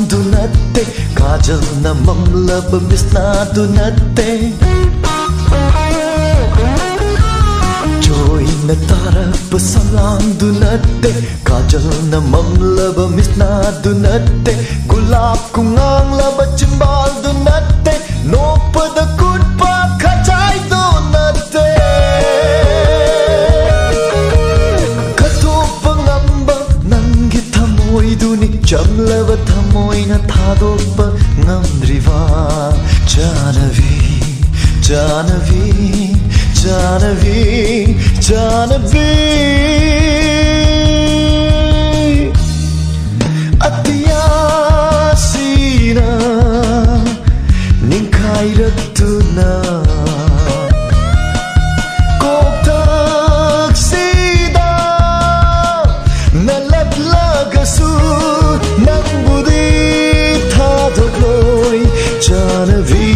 du natte kajal na mamlaba misna du natte joy na tarap salam du natte kajal na mamlaba misna du natte gulab kungang laba chimbal du natte nopada kutpa khachai du natte Jamlava thamoy na thadopa ngamdriva Janavi, Janavi, Janavi, Janavi Atiyasina Ninkairatuna Koktaksida Naladlagasu Janavi,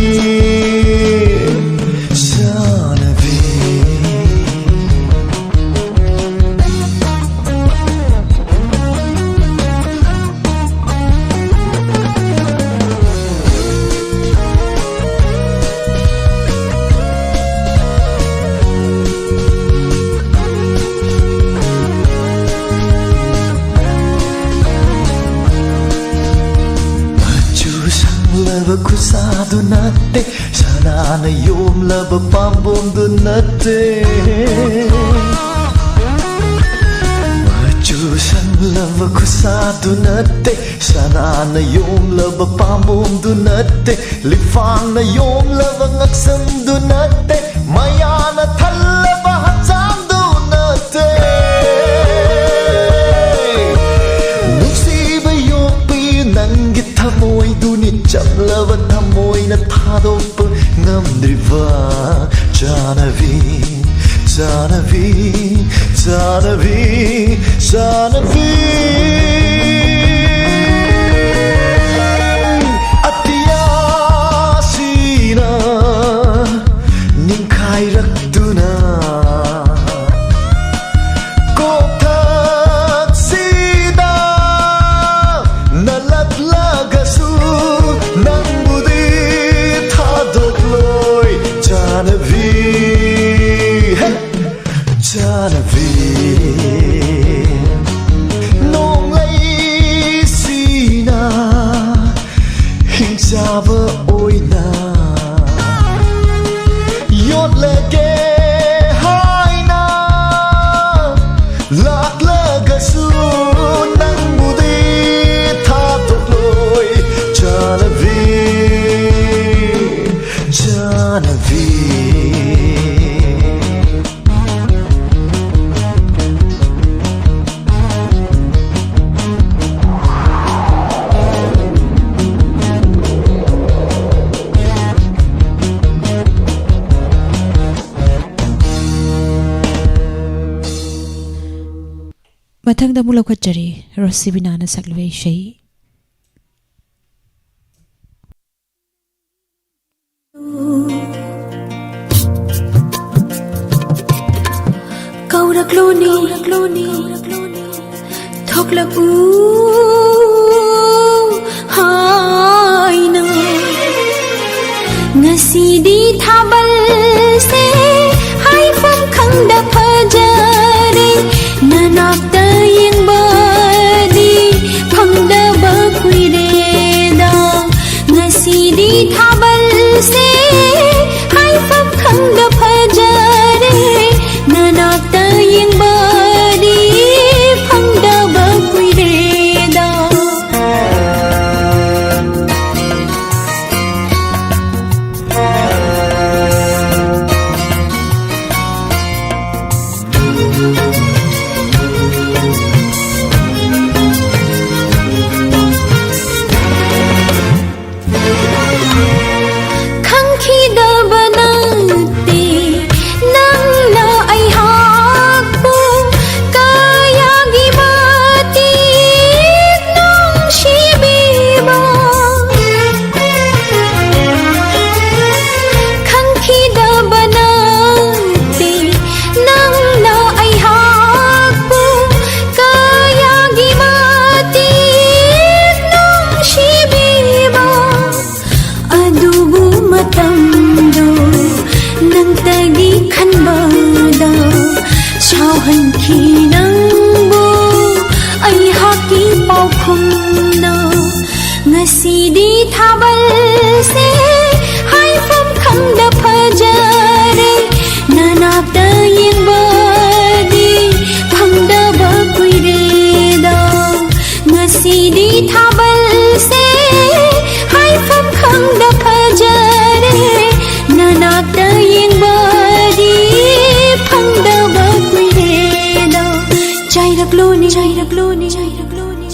Janavi Lava kusado natte sana na yom lava pambom do natte Majusan lava kusado natte sana na yom lava pambom do natte Lifang na yom lava ngaksam do natte Maya na thalaba hatsam do natte Nuksiba yopi nangit thamoy do Jamlava thamoy na thadopa ngamdriva Janavi, Janavi, Janavi, Janavi Atiyasina Ninkairatuna Koktaksida Naladlagasu Janavi, Janavi Nong lay sina Hinjaba oina Yot lege haina Lak lagasu nang budi tatokloy Janavi, Janavi Mathangda mulawkhachari Rosibinana saklwe shei Kaurakloni thoklaku haina ngasidi thabal se haifam khangda phajare nanakta yengbadi phangda bakuire da ngasidi thabal se haifam khangda phajare nanakta yengbadi phangda bakuire da ꯀꯥꯎꯍꯟꯈꯤ ꯅꯪꯕꯨ ꯑꯩꯍꯥꯛꯀꯤ ꯄꯥꯎꯈꯨꯝꯅ ꯉꯁꯤꯗꯤ ꯊꯥꯕꯜꯁꯦ ꯍꯥꯏꯐꯝ ꯈꯪꯗ ꯐꯖꯔꯦ ꯅꯅꯥꯛꯇ ꯌꯦꯡꯕꯗꯤ ꯐꯪꯗꯕ ꯀꯨꯏꯔꯦꯗ ꯉꯁꯤꯗꯤ ꯊꯥꯕꯜꯁꯦ ꯍꯥꯏꯐꯝ ꯈꯪꯗ ꯐꯖꯔे ननाक्ता येंगबदी फंगदबा कुइरेदा जाइरक्लोनी जाइरक्लोनी जाइरक्लोनी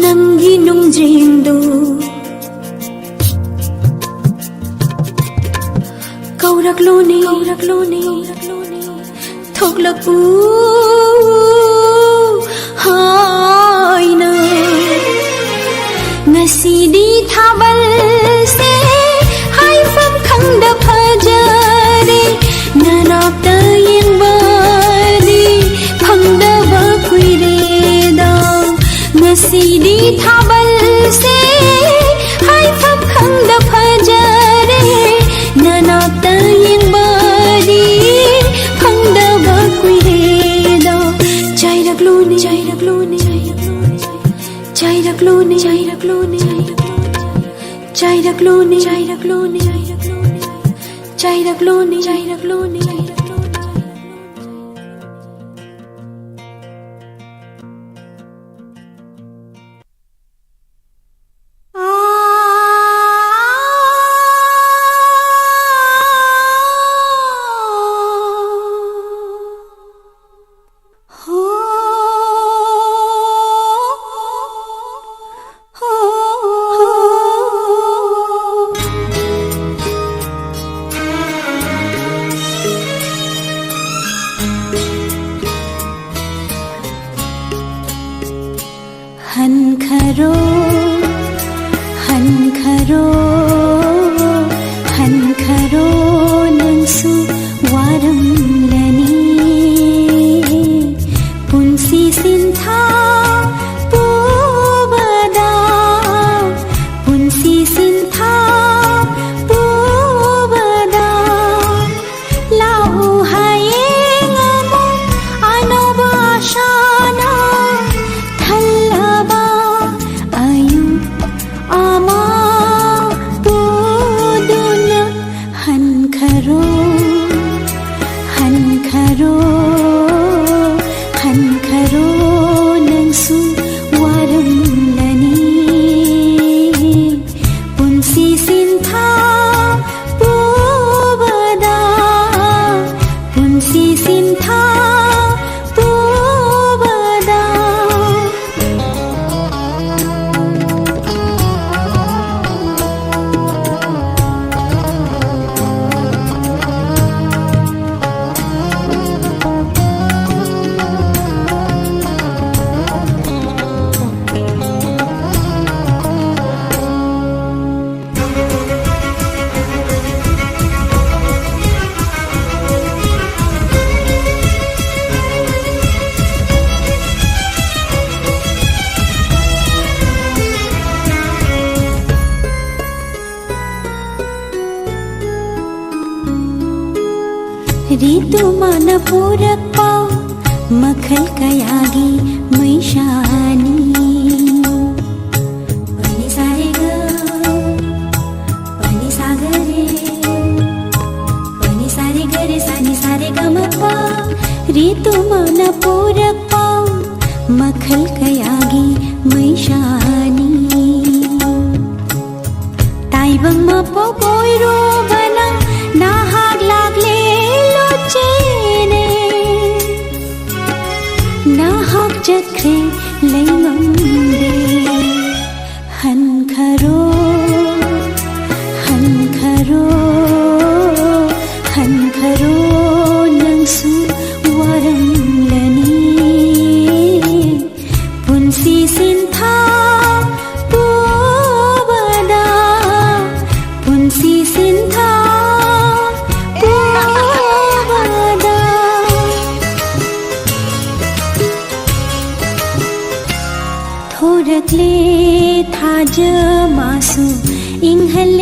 नंगी नुंग्जिंदो कौरक्लोनी थोकलकू हायना ngasiदी थाबलसे हायफम खंगद फजरे ननाक्ता येंगबदी फंगदबा कुइरेदा ngasiदी थाबलसे हायफम खंगद फजरे ननाक्ता येंगबदी फंगदबा कुइरेदा जाइरक्लोनी जाइरक्लोनी जाइरक्लोनी जाइरक्लोनी जाइरक्लोनी जाइरक्लोनी जाइरक्लोनी जाइरक्लोनी हनखरो हनखरो हनखरो नंसु वारमलनी पुंसी सिंथा पूबदा पुंसी सिंथा पूबदा लाउ हायेंगमो अनोबाशाना थल्लबा आयु आमा पूदुन हनखरो हनखरो हनखरो नंसु वारमलनी पुंसी सिंथा पूबदा पुंसी सिंथा पूबदा रितु मान पूरक पाव मखल कयागी मैशानी पनि सारे ग पनि सागरे पनि सारे गरे सानी सारे गमपा रितु मान पूरक पाव मखल कयागी मैशानी ताइबंग मा पोइरो बना नाहाग लागले लोचेने नाहाग चक्रे लैमंदे हनखरो हनखरो हनखरो नंसु वरंलनी पुंसी सिंथा पुवदा पुंसी सिंथा पुवदा थोरकले थाज मासु इंहल